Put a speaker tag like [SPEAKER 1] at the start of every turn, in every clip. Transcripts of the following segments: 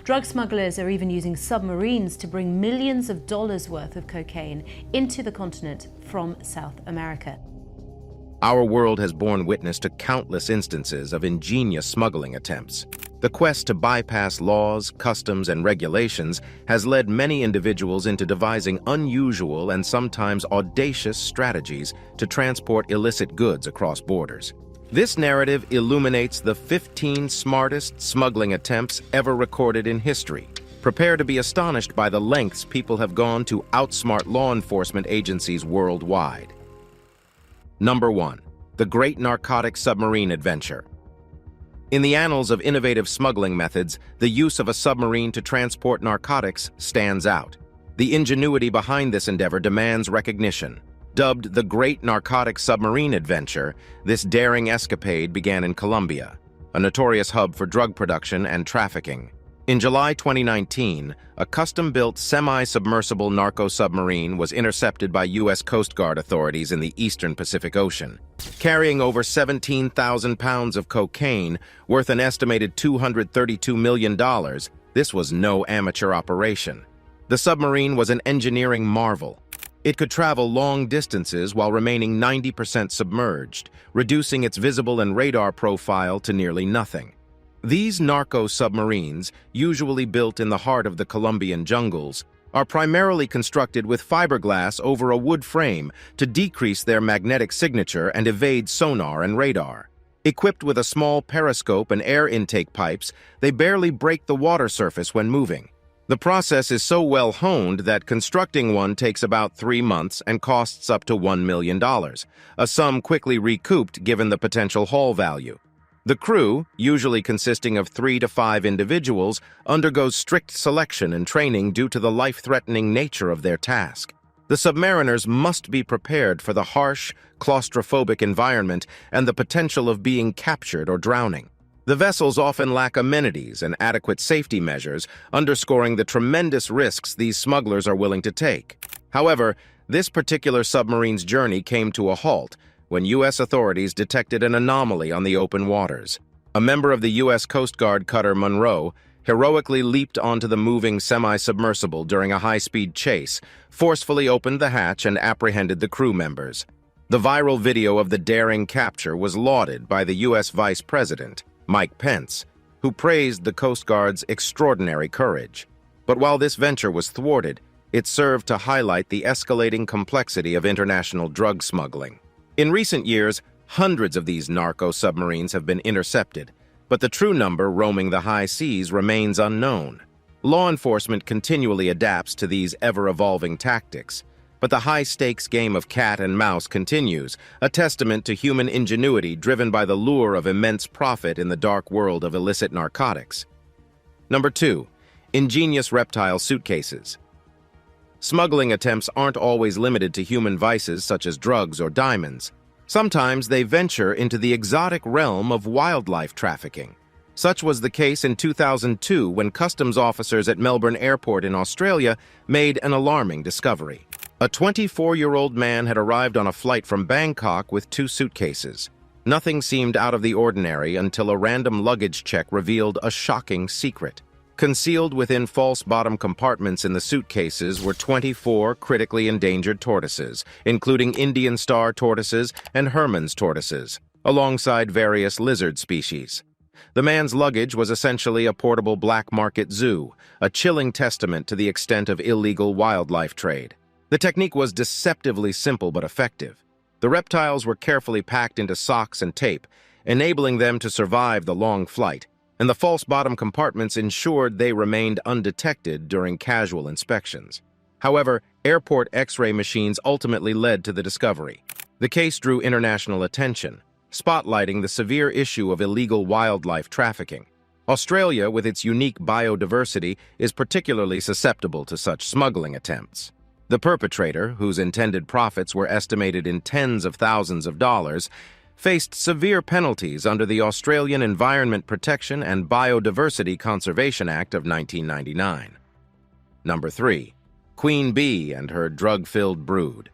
[SPEAKER 1] Drug smugglers are even using submarines to bring millions of dollars worth of cocaine into the continent from South America.
[SPEAKER 2] Our world has borne witness to countless instances of ingenious smuggling attempts. The quest to bypass laws, customs, and regulations has led many individuals into devising unusual and sometimes audacious strategies to transport illicit goods across borders. This narrative illuminates the 15 smartest smuggling attempts ever recorded in history. Prepare to be astonished by the lengths people have gone to outsmart law enforcement agencies worldwide. Number 1. The Great Narcotic Submarine Adventure. In the annals of innovative smuggling methods, the use of a submarine to transport narcotics stands out. The ingenuity behind this endeavor demands recognition. Dubbed the Great Narcotic Submarine Adventure, this daring escapade began in Colombia, a notorious hub for drug production and trafficking. In July 2019, a custom-built semi-submersible narco-submarine was intercepted by U.S. Coast Guard authorities in the eastern Pacific Ocean. Carrying over 17,000 pounds of cocaine, worth an estimated $232 million, this was no amateur operation. The submarine was an engineering marvel. It could travel long distances while remaining 90% submerged, reducing its visible and radar profile to nearly nothing. These narco-submarines, usually built in the heart of the Colombian jungles, are primarily constructed with fiberglass over a wood frame to decrease their magnetic signature and evade sonar and radar. Equipped with a small periscope and air intake pipes, they barely break the water surface when moving. The process is so well honed that constructing one takes about 3 months and costs up to $1 million, a sum quickly recouped given the potential haul value. The crew, usually consisting of 3 to 5 individuals, undergoes strict selection and training due to the life-threatening nature of their task. The submariners must be prepared for the harsh, claustrophobic environment and the potential of being captured or drowning. The vessels often lack amenities and adequate safety measures, underscoring the tremendous risks these smugglers are willing to take. However, this particular submarine's journey came to a halt when U.S. authorities detected an anomaly on the open waters. A member of the U.S. Coast Guard cutter Monroe heroically leaped onto the moving semi-submersible during a high-speed chase, forcefully opened the hatch and apprehended the crew members. The viral video of the daring capture was lauded by the U.S. Vice President, Mike Pence, who praised the Coast Guard's extraordinary courage. But while this venture was thwarted, it served to highlight the escalating complexity of international drug smuggling. In recent years, hundreds of these narco-submarines have been intercepted, but the true number roaming the high seas remains unknown. Law enforcement continually adapts to these ever-evolving tactics, but the high-stakes game of cat and mouse continues, a testament to human ingenuity driven by the lure of immense profit in the dark world of illicit narcotics. Number 2. Ingenious reptile suitcases. Smuggling attempts aren't always limited to human vices such as drugs or diamonds. Sometimes they venture into the exotic realm of wildlife trafficking. Such was the case in 2002 when customs officers at Melbourne Airport in Australia made an alarming discovery. A 24-year-old man had arrived on a flight from Bangkok with 2 suitcases. Nothing seemed out of the ordinary until a random luggage check revealed a shocking secret. Concealed within false bottom compartments in the suitcases were 24 critically endangered tortoises, including Indian star tortoises and Hermann's tortoises, alongside various lizard species. The man's luggage was essentially a portable black market zoo, a chilling testament to the extent of illegal wildlife trade. The technique was deceptively simple but effective. The reptiles were carefully packed into socks and tape, enabling them to survive the long flight, and the false bottom compartments ensured they remained undetected during casual inspections. However, airport X-ray machines ultimately led to the discovery. The case drew international attention, spotlighting the severe issue of illegal wildlife trafficking. Australia, with its unique biodiversity, is particularly susceptible to such smuggling attempts. The perpetrator, whose intended profits were estimated in tens of thousands of dollars, faced severe penalties under the Australian Environment Protection and Biodiversity Conservation Act of 1999. Number 3. Queen Bee and her drug-filled brood.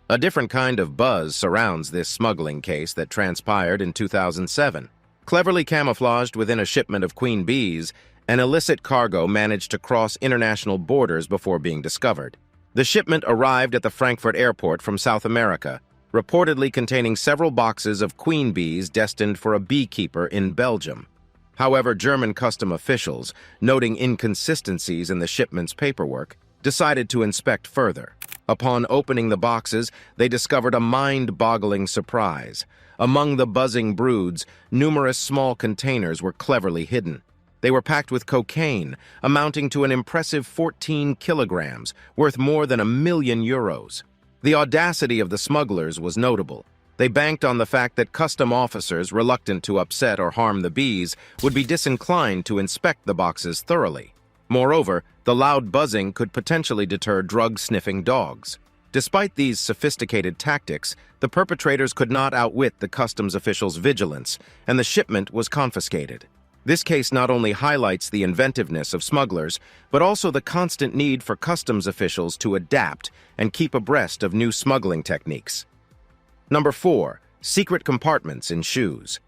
[SPEAKER 2] A different kind of buzz surrounds this smuggling case that transpired in 2007. Cleverly camouflaged within a shipment of queen bees, an illicit cargo managed to cross international borders before being discovered. The shipment arrived at the Frankfurt airport from South America, reportedly containing several boxes of queen bees destined for a beekeeper in Belgium. However, German custom officials, noting inconsistencies in the shipment's paperwork, decided to inspect further. Upon opening the boxes, they discovered a mind-boggling surprise. Among the buzzing broods, numerous small containers were cleverly hidden. They were packed with cocaine, amounting to an impressive 14 kilograms, worth more than €1,000,000. The audacity of the smugglers was notable. They banked on the fact that custom officers, reluctant to upset or harm the bees, would be disinclined to inspect the boxes thoroughly. Moreover, the loud buzzing could potentially deter drug-sniffing dogs. Despite these sophisticated tactics, the perpetrators could not outwit the customs officials' vigilance, and the shipment was confiscated. This case not only highlights the inventiveness of smugglers, but also the constant need for customs officials to adapt and keep abreast of new smuggling techniques. Number 4. Secret compartments in shoes.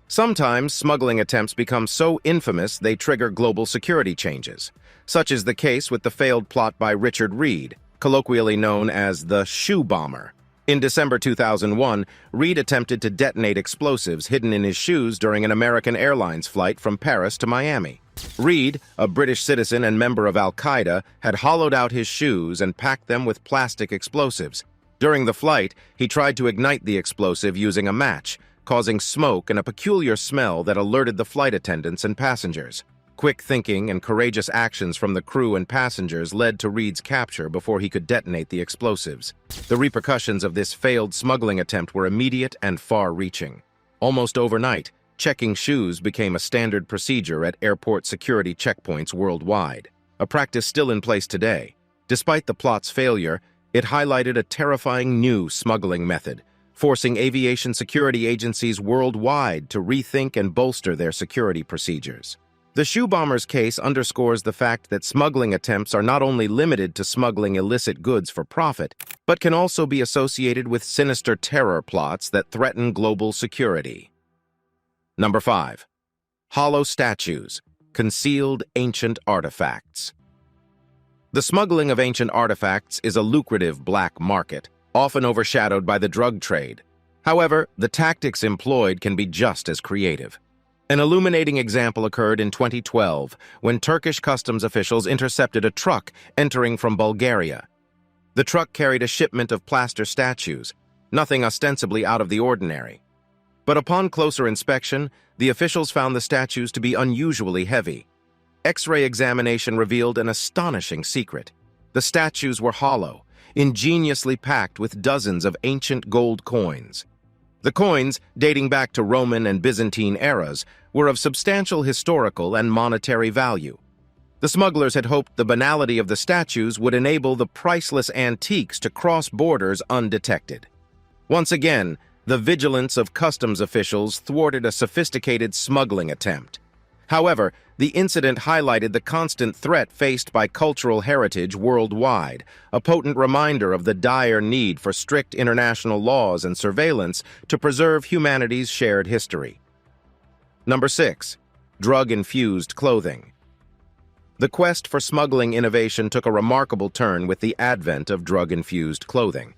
[SPEAKER 2] Sometimes smuggling attempts become so infamous they trigger global security changes. Such is the case with the failed plot by Richard Reed, colloquially known as the shoe bomber. In December 2001, Reed attempted to detonate explosives hidden in his shoes during an American Airlines flight from Paris to Miami. Reed, a British citizen and member of Al-Qaeda, had hollowed out his shoes and packed them with plastic explosives. During the flight, he tried to ignite the explosive using a match, causing smoke and a peculiar smell that alerted the flight attendants and passengers. Quick thinking and courageous actions from the crew and passengers led to Reed's capture before he could detonate the explosives. The repercussions of this failed smuggling attempt were immediate and far-reaching. Almost overnight, checking shoes became a standard procedure at airport security checkpoints worldwide, a practice still in place today. Despite the plot's failure, it highlighted a terrifying new smuggling method, forcing aviation security agencies worldwide to rethink and bolster their security procedures. The shoe bomber's case underscores the fact that smuggling attempts are not only limited to smuggling illicit goods for profit, but can also be associated with sinister terror plots that threaten global security. Number 5. Hollow statues, concealed ancient artifacts. The smuggling of ancient artifacts is a lucrative black market, often overshadowed by the drug trade. However, the tactics employed can be just as creative. An illuminating example occurred in 2012 when Turkish customs officials intercepted a truck entering from Bulgaria. The truck carried a shipment of plaster statues, nothing ostensibly out of the ordinary. But upon closer inspection, the officials found the statues to be unusually heavy. X-ray examination revealed an astonishing secret. The statues were hollow, ingeniously packed with dozens of ancient gold coins. The coins, dating back to Roman and Byzantine eras, were of substantial historical and monetary value. The smugglers had hoped the banality of the statues would enable the priceless antiques to cross borders undetected. Once again, the vigilance of customs officials thwarted a sophisticated smuggling attempt. However, the incident highlighted the constant threat faced by cultural heritage worldwide, a potent reminder of the dire need for strict international laws and surveillance to preserve humanity's shared history. Number 6. Drug-infused clothing. The quest for smuggling innovation took a remarkable turn with the advent of drug-infused clothing.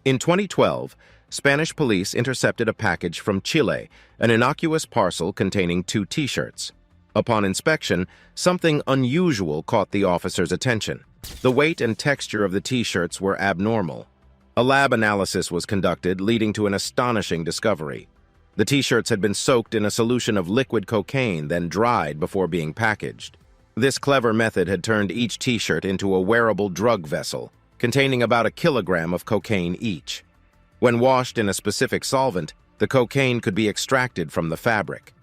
[SPEAKER 2] In 2012, Spanish police intercepted a package from Chile, an innocuous parcel containing 2 T-shirts. Upon inspection, something unusual caught the officer's attention. The weight and texture of the T-shirts were abnormal. A lab analysis was conducted, leading to an astonishing discovery. The T-shirts had been soaked in a solution of liquid cocaine, then dried before being packaged. This clever method had turned each T-shirt into a wearable drug vessel, containing about 1 kilogram of cocaine each. When washed in a specific solvent, the cocaine could be extracted from the fabric.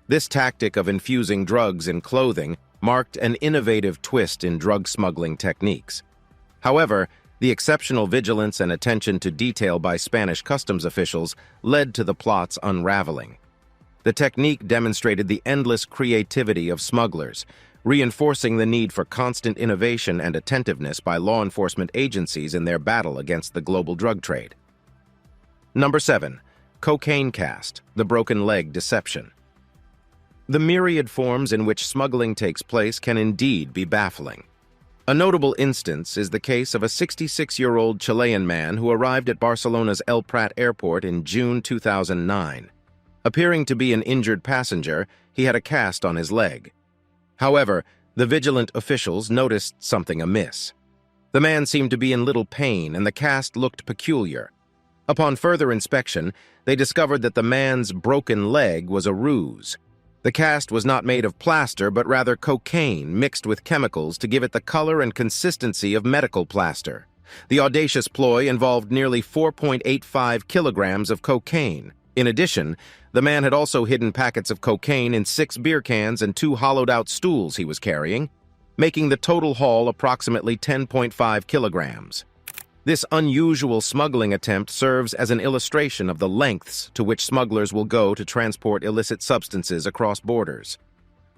[SPEAKER 2] This tactic of infusing drugs in clothing marked an innovative twist in drug smuggling techniques. However, the exceptional vigilance and attention to detail by Spanish customs officials led to the plot's unraveling. The technique demonstrated the endless creativity of smugglers, reinforcing the need for constant innovation and attentiveness by law enforcement agencies in their battle against the global drug trade. Number 7. Cocaine cast, the broken leg deception. The myriad forms in which smuggling takes place can indeed be baffling. A notable instance is the case of a 66-year-old Chilean man who arrived at Barcelona's El Prat airport in June 2009. Appearing to be an injured passenger, he had a cast on his leg. However, the vigilant officials noticed something amiss. The man seemed to be in little pain, and the cast looked peculiar. Upon further inspection, they discovered that the man's broken leg was a ruse. The cast was not made of plaster, but rather cocaine mixed with chemicals to give it the color and consistency of medical plaster. The audacious ploy involved nearly 4.85 kilograms of cocaine. In addition, the man had also hidden packets of cocaine in 6 beer cans and 2 hollowed-out stools he was carrying, making the total haul approximately 10.5 kilograms. This unusual smuggling attempt serves as an illustration of the lengths to which smugglers will go to transport illicit substances across borders.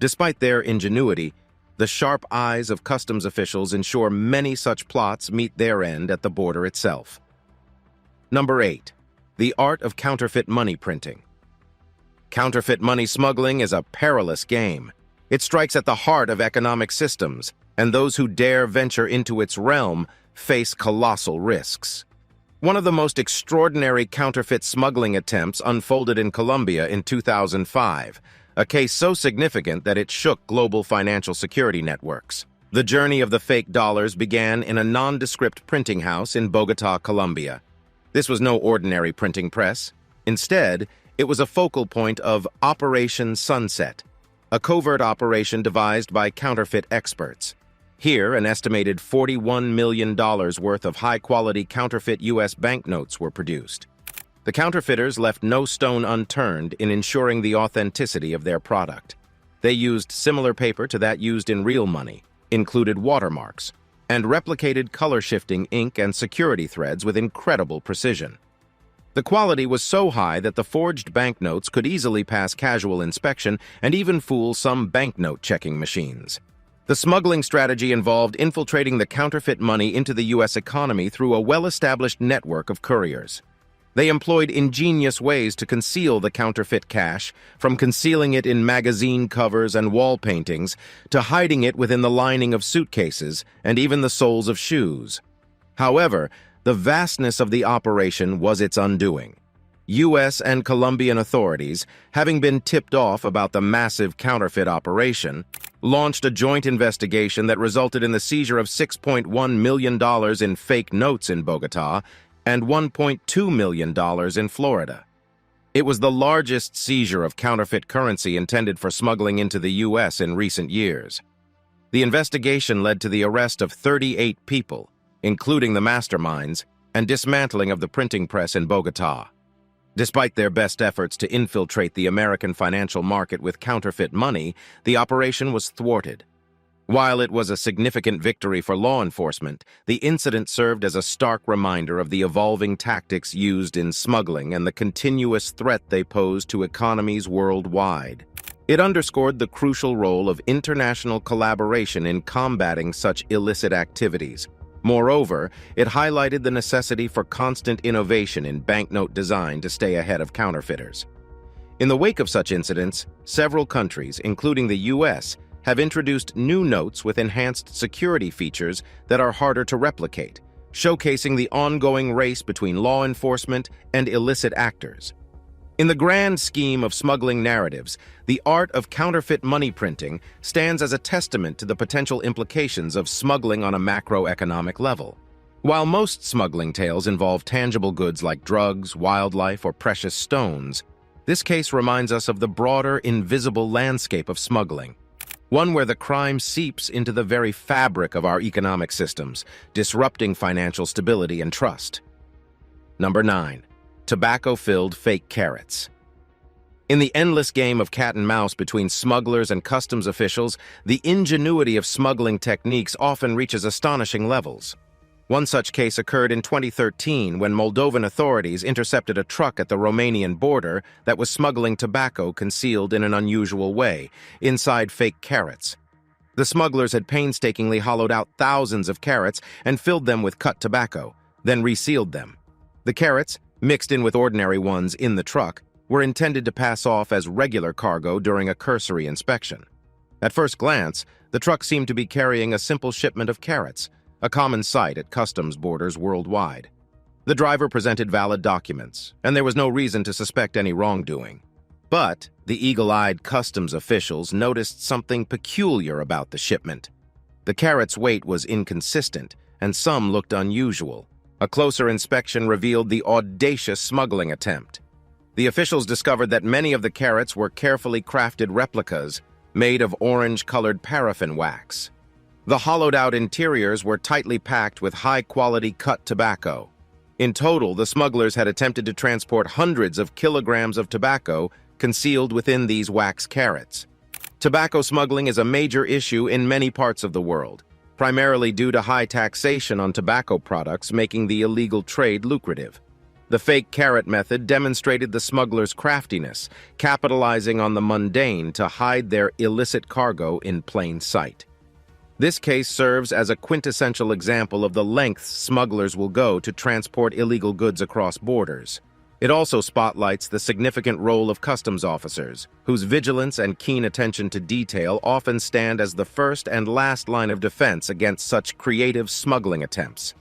[SPEAKER 2] Despite their ingenuity, the sharp eyes of customs officials ensure many such plots meet their end at the border itself. Number 8. The art of counterfeit money printing. Counterfeit money smuggling is a perilous game. It strikes at the heart of economic systems, and those who dare venture into its realm face colossal risks. One of the most extraordinary counterfeit smuggling attempts unfolded in Colombia in 2005, a case so significant that it shook global financial security networks. The journey of the fake dollars began in a nondescript printing house in Bogotá, Colombia. This was no ordinary printing press. Instead, it was a focal point of Operation Sunset, a covert operation devised by counterfeit experts. Here, an estimated $41 million worth of high-quality counterfeit U.S. banknotes were produced. The counterfeiters left no stone unturned in ensuring the authenticity of their product. They used similar paper to that used in real money, included watermarks, and replicated color-shifting ink and security threads with incredible precision. The quality was so high that the forged banknotes could easily pass casual inspection and even fool some banknote checking machines. The smuggling strategy involved infiltrating the counterfeit money into the U.S. economy through a well-established network of couriers. They employed ingenious ways to conceal the counterfeit cash, from concealing it in magazine covers and wall paintings to hiding it within the lining of suitcases and even the soles of shoes. However, the vastness of the operation was its undoing. U.S. and Colombian authorities, having been tipped off about the massive counterfeit operation, launched a joint investigation that resulted in the seizure of $6.1 million in fake notes in Bogotá and $1.2 million in Florida. It was the largest seizure of counterfeit currency intended for smuggling into the U.S. in recent years. The investigation led to the arrest of 38 people, including the masterminds, and dismantling of the printing press in Bogotá. Despite their best efforts to infiltrate the American financial market with counterfeit money, the operation was thwarted. While it was a significant victory for law enforcement, the incident served as a stark reminder of the evolving tactics used in smuggling and the continuous threat they pose to economies worldwide. It underscored the crucial role of international collaboration in combating such illicit activities. Moreover, it highlighted the necessity for constant innovation in banknote design to stay ahead of counterfeiters. In the wake of such incidents, several countries, including the U.S., have introduced new notes with enhanced security features that are harder to replicate, showcasing the ongoing race between law enforcement and illicit actors. In the grand scheme of smuggling narratives, the art of counterfeit money printing stands as a testament to the potential implications of smuggling on a macroeconomic level. While most smuggling tales involve tangible goods like drugs, wildlife, or precious stones, this case reminds us of the broader, invisible landscape of smuggling, one where the crime seeps into the very fabric of our economic systems, disrupting financial stability and trust. Number 9. Tobacco-filled fake carrots. In the endless game of cat and mouse between smugglers and customs officials, the ingenuity of smuggling techniques often reaches astonishing levels. One such case occurred in 2013 when Moldovan authorities intercepted a truck at the Romanian border that was smuggling tobacco concealed in an unusual way, inside fake carrots. The smugglers had painstakingly hollowed out thousands of carrots and filled them with cut tobacco, then resealed them. The carrots, mixed in with ordinary ones in the truck, were intended to pass off as regular cargo during a cursory inspection. At first glance, the truck seemed to be carrying a simple shipment of carrots, a common sight at customs borders worldwide. The driver presented valid documents, and there was no reason to suspect any wrongdoing. But the eagle-eyed customs officials noticed something peculiar about the shipment. The carrots' weight was inconsistent, and some looked unusual. A closer inspection revealed the audacious smuggling attempt. The officials discovered that many of the carrots were carefully crafted replicas made of orange-colored paraffin wax. The hollowed-out interiors were tightly packed with high-quality cut tobacco. In total, the smugglers had attempted to transport hundreds of kilograms of tobacco concealed within these wax carrots. Tobacco smuggling is a major issue in many parts of the world, primarily due to high taxation on tobacco products, making the illegal trade lucrative. The fake carrot method demonstrated the smugglers' craftiness, capitalizing on the mundane to hide their illicit cargo in plain sight. This case serves as a quintessential example of the lengths smugglers will go to transport illegal goods across borders. It also spotlights the significant role of customs officers, whose vigilance and keen attention to detail often stand as the first and last line of defense against such creative smuggling attempts.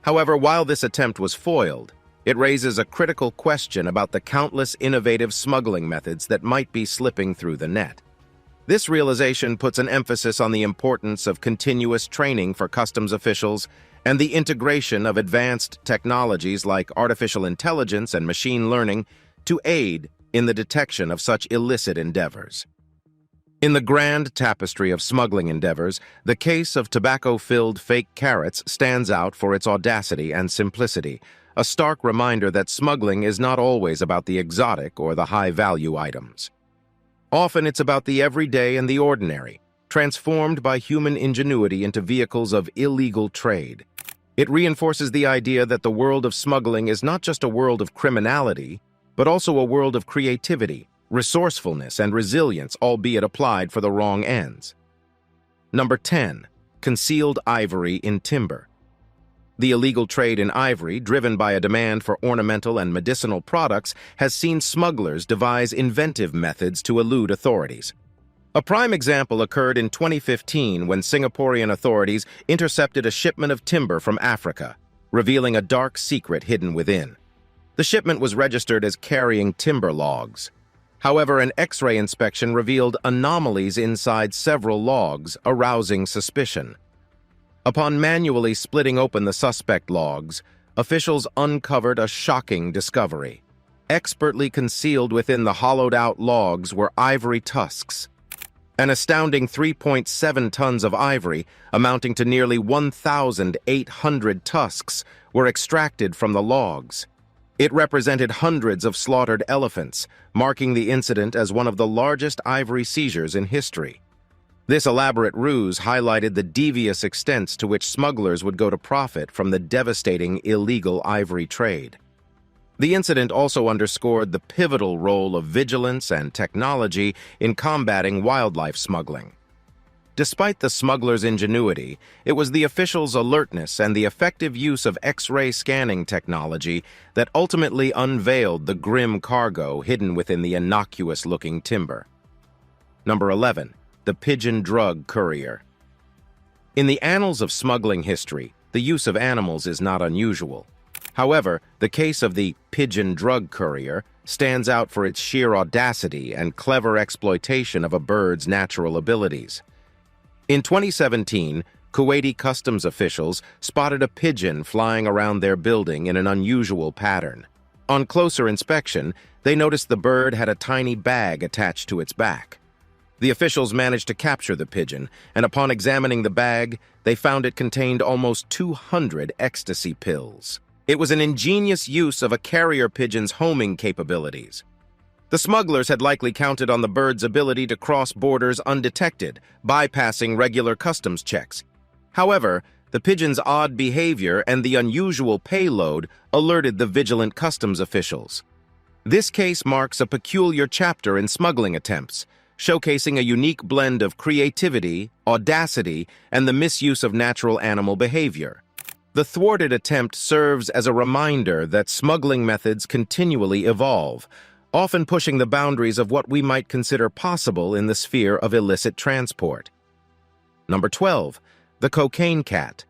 [SPEAKER 2] However, while this attempt was foiled, it raises a critical question about the countless innovative smuggling methods that might be slipping through the net. This realization puts an emphasis on the importance of continuous training for customs officials and the integration of advanced technologies like artificial intelligence and machine learning to aid in the detection of such illicit endeavors. In the grand tapestry of smuggling endeavors, the case of tobacco-filled fake carrots stands out for its audacity and simplicity, a stark reminder that smuggling is not always about the exotic or the high-value items. Often it's about the everyday and the ordinary, transformed by human ingenuity into vehicles of illegal trade. It reinforces the idea that the world of smuggling is not just a world of criminality, but also a world of creativity, resourcefulness, and resilience, albeit applied for the wrong ends. Number 10. Concealed ivory in timber. The illegal trade in ivory, driven by a demand for ornamental and medicinal products, has seen smugglers devise inventive methods to elude authorities. A prime example occurred in 2015 when Singaporean authorities intercepted a shipment of timber from Africa, revealing a dark secret hidden within. The shipment was registered as carrying timber logs. However, an X-ray inspection revealed anomalies inside several logs, arousing suspicion. Upon manually splitting open the suspect logs, officials uncovered a shocking discovery. Expertly concealed within the hollowed-out logs were ivory tusks. An astounding 3.7 tons of ivory, amounting to nearly 1,800 tusks, were extracted from the logs. It represented hundreds of slaughtered elephants, marking the incident as one of the largest ivory seizures in history. This elaborate ruse highlighted the devious extents to which smugglers would go to profit from the devastating illegal ivory trade. The incident also underscored the pivotal role of vigilance and technology in combating wildlife smuggling. Despite the smugglers' ingenuity, it was the officials' alertness and the effective use of X-ray scanning technology that ultimately unveiled the grim cargo hidden within the innocuous-looking timber. Number 11. The pigeon drug courier. In the annals of smuggling history, the use of animals is not unusual. However, the case of the pigeon drug courier stands out for its sheer audacity and clever exploitation of a bird's natural abilities. In 2017, Kuwaiti customs officials spotted a pigeon flying around their building in an unusual pattern. On closer inspection, they noticed the bird had a tiny bag attached to its back. The officials managed to capture the pigeon, and upon examining the bag, they found it contained almost 200 ecstasy pills. It was an ingenious use of a carrier pigeon's homing capabilities. The smugglers had likely counted on the bird's ability to cross borders undetected, bypassing regular customs checks. However, the pigeon's odd behavior and the unusual payload alerted the vigilant customs officials. This case marks a peculiar chapter in smuggling attempts, showcasing a unique blend of creativity, audacity, and the misuse of natural animal behavior. The thwarted attempt serves as a reminder that smuggling methods continually evolve, often pushing the boundaries of what we might consider possible in the sphere of illicit transport. Number 12. The cocaine cat.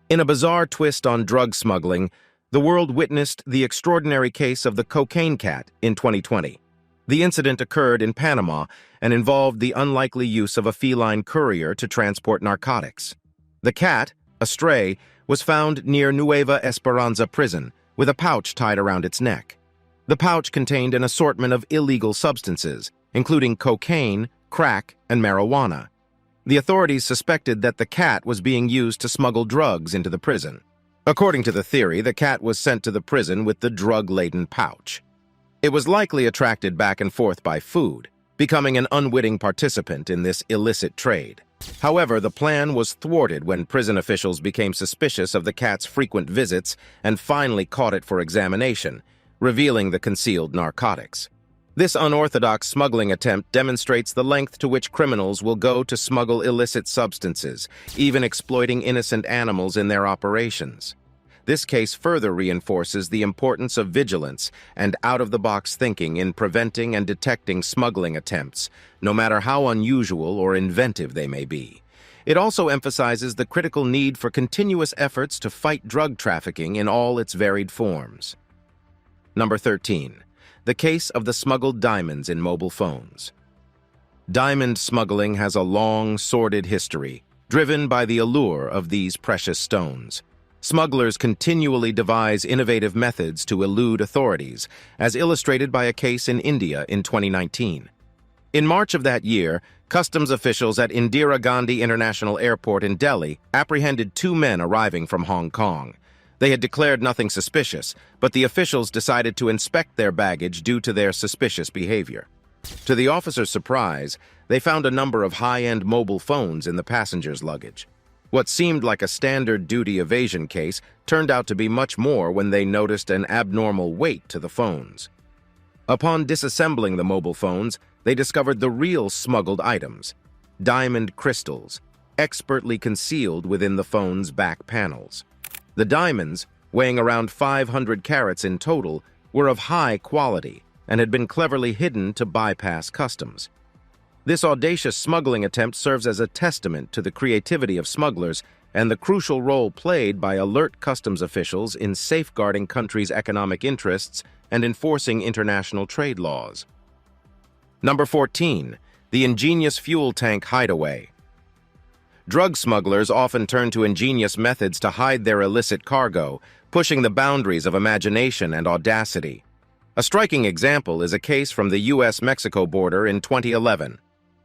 [SPEAKER 2] In a bizarre twist on drug smuggling, the world witnessed the extraordinary case of the cocaine cat in 2020. The incident occurred in Panama and involved the unlikely use of a feline courier to transport narcotics. The cat, a stray, was found near Nueva Esperanza prison with a pouch tied around its neck. The pouch contained an assortment of illegal substances, including cocaine, crack, and marijuana. The authorities suspected that the cat was being used to smuggle drugs into the prison. According to the theory, the cat was sent to the prison with the drug-laden pouch. It was likely attracted back and forth by food, becoming an unwitting participant in this illicit trade. However, the plan was thwarted when prison officials became suspicious of the cat's frequent visits and finally caught it for examination, revealing the concealed narcotics. This unorthodox smuggling attempt demonstrates the length to which criminals will go to smuggle illicit substances, even exploiting innocent animals in their operations. This case further reinforces the importance of vigilance and out-of-the-box thinking in preventing and detecting smuggling attempts, no matter how unusual or inventive they may be. It also emphasizes the critical need for continuous efforts to fight drug trafficking in all its varied forms. Number 13. The case of the smuggled diamonds in mobile phones. Diamond smuggling has a long, sordid history, driven by the allure of these precious stones. Smugglers continually devise innovative methods to elude authorities, as illustrated by a case in India in 2019. In March of that year, customs officials at Indira Gandhi International Airport in Delhi apprehended 2 men arriving from Hong Kong. They had declared nothing suspicious, but the officials decided to inspect their baggage due to their suspicious behavior. To the officers' surprise, they found a number of high-end mobile phones in the passengers' luggage. What seemed like a standard duty evasion case turned out to be much more when they noticed an abnormal weight to the phones. Upon disassembling the mobile phones, they discovered the real smuggled items: diamond crystals, expertly concealed within the phone's back panels. The diamonds, weighing around 500 carats in total, were of high quality and had been cleverly hidden to bypass customs. This audacious smuggling attempt serves as a testament to the creativity of smugglers and the crucial role played by alert customs officials in safeguarding countries' economic interests and enforcing international trade laws. Number 14. The ingenious fuel tank hideaway. Drug smugglers often turn to ingenious methods to hide their illicit cargo, pushing the boundaries of imagination and audacity. A striking example is a case from the U.S.-Mexico border in 2011.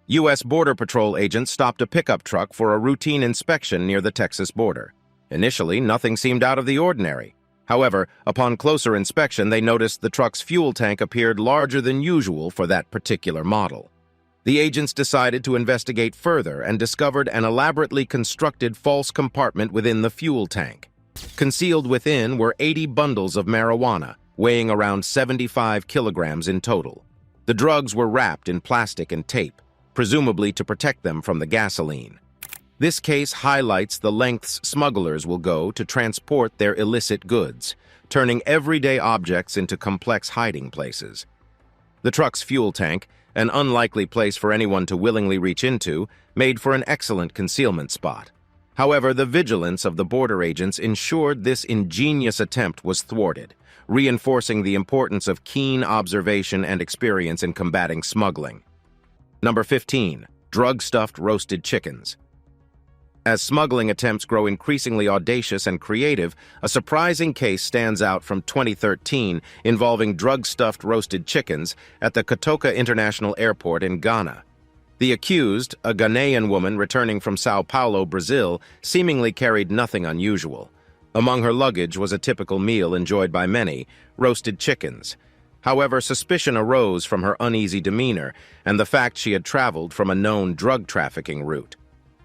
[SPEAKER 2] U.S. Border Patrol agents stopped a pickup truck for a routine inspection near the Texas border. Initially, nothing seemed out of the ordinary. However, upon closer inspection, they noticed the truck's fuel tank appeared larger than usual for that particular model. The agents decided to investigate further and discovered an elaborately constructed false compartment within the fuel tank. Concealed within were 80 bundles of marijuana, weighing around 75 kilograms in total. The drugs were wrapped in plastic and tape, presumably to protect them from the gasoline. This case highlights the lengths smugglers will go to transport their illicit goods, turning everyday objects into complex hiding places. The truck's fuel tank, an unlikely place for anyone to willingly reach into, made for an excellent concealment spot. However, the vigilance of the border agents ensured this ingenious attempt was thwarted, reinforcing the importance of keen observation and experience in combating smuggling. Number 15. Drug-stuffed roasted chickens. As smuggling attempts grow increasingly audacious and creative, a surprising case stands out from 2013 involving drug-stuffed roasted chickens at the Kotoka International Airport in Ghana. The accused, a Ghanaian woman returning from Sao Paulo, Brazil, seemingly carried nothing unusual. Among her luggage was a typical meal enjoyed by many: roasted chickens. However, suspicion arose from her uneasy demeanor and the fact she had traveled from a known drug trafficking route.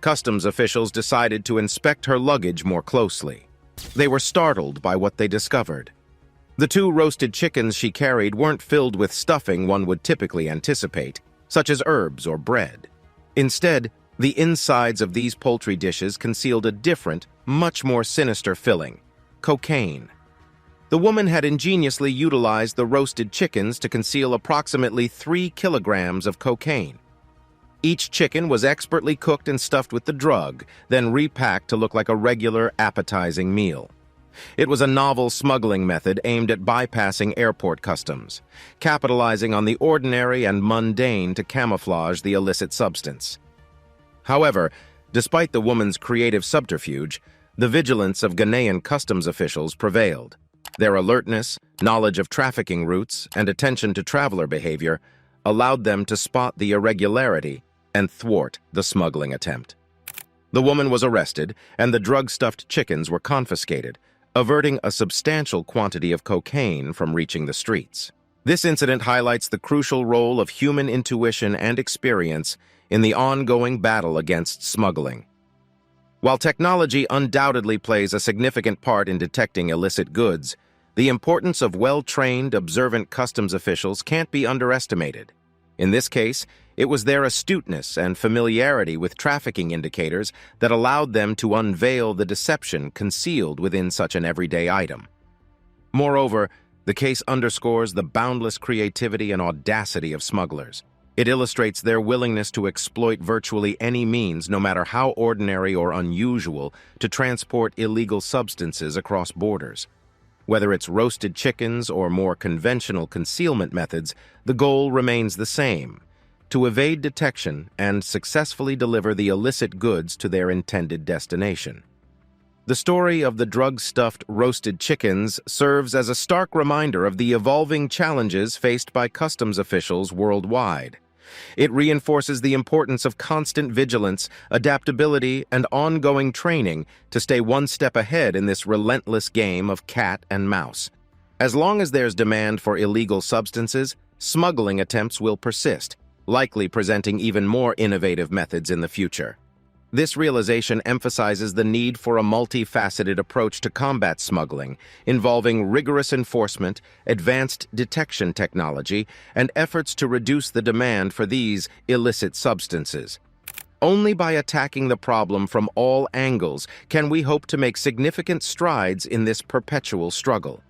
[SPEAKER 2] Customs officials decided to inspect her luggage more closely. They were startled by what they discovered. The 2 roasted chickens she carried weren't filled with stuffing one would typically anticipate, such as herbs or bread. Instead, the insides of these poultry dishes concealed a different, much more sinister filling: cocaine. The woman had ingeniously utilized the roasted chickens to conceal approximately 3 kilograms of cocaine. Each chicken was expertly cooked and stuffed with the drug, then repacked to look like a regular, appetizing meal. It was a novel smuggling method aimed at bypassing airport customs, capitalizing on the ordinary and mundane to camouflage the illicit substance. However, despite the woman's creative subterfuge, the vigilance of Ghanaian customs officials prevailed. Their alertness, knowledge of trafficking routes, and attention to traveler behavior allowed them to spot the irregularity and thwart the smuggling attempt. The woman was arrested, and the drug-stuffed chickens were confiscated, averting a substantial quantity of cocaine from reaching the streets. This incident highlights the crucial role of human intuition and experience in the ongoing battle against smuggling. While technology undoubtedly plays a significant part in detecting illicit goods, the importance of well-trained, observant customs officials can't be underestimated. In this case, it was their astuteness and familiarity with trafficking indicators that allowed them to unveil the deception concealed within such an everyday item. Moreover, the case underscores the boundless creativity and audacity of smugglers. It illustrates their willingness to exploit virtually any means, no matter how ordinary or unusual, to transport illegal substances across borders. Whether it's roasted chickens or more conventional concealment methods, the goal remains the same: to evade detection and successfully deliver the illicit goods to their intended destination. The story of the drug-stuffed roasted chickens serves as a stark reminder of the evolving challenges faced by customs officials worldwide. It reinforces the importance of constant vigilance, adaptability, and ongoing training to stay one step ahead in this relentless game of cat and mouse. As long as there's demand for illegal substances, smuggling attempts will persist, likely presenting even more innovative methods in the future. This realization emphasizes the need for a multifaceted approach to combat smuggling, involving rigorous enforcement, advanced detection technology, and efforts to reduce the demand for these illicit substances. Only by attacking the problem from all angles can we hope to make significant strides in this perpetual struggle.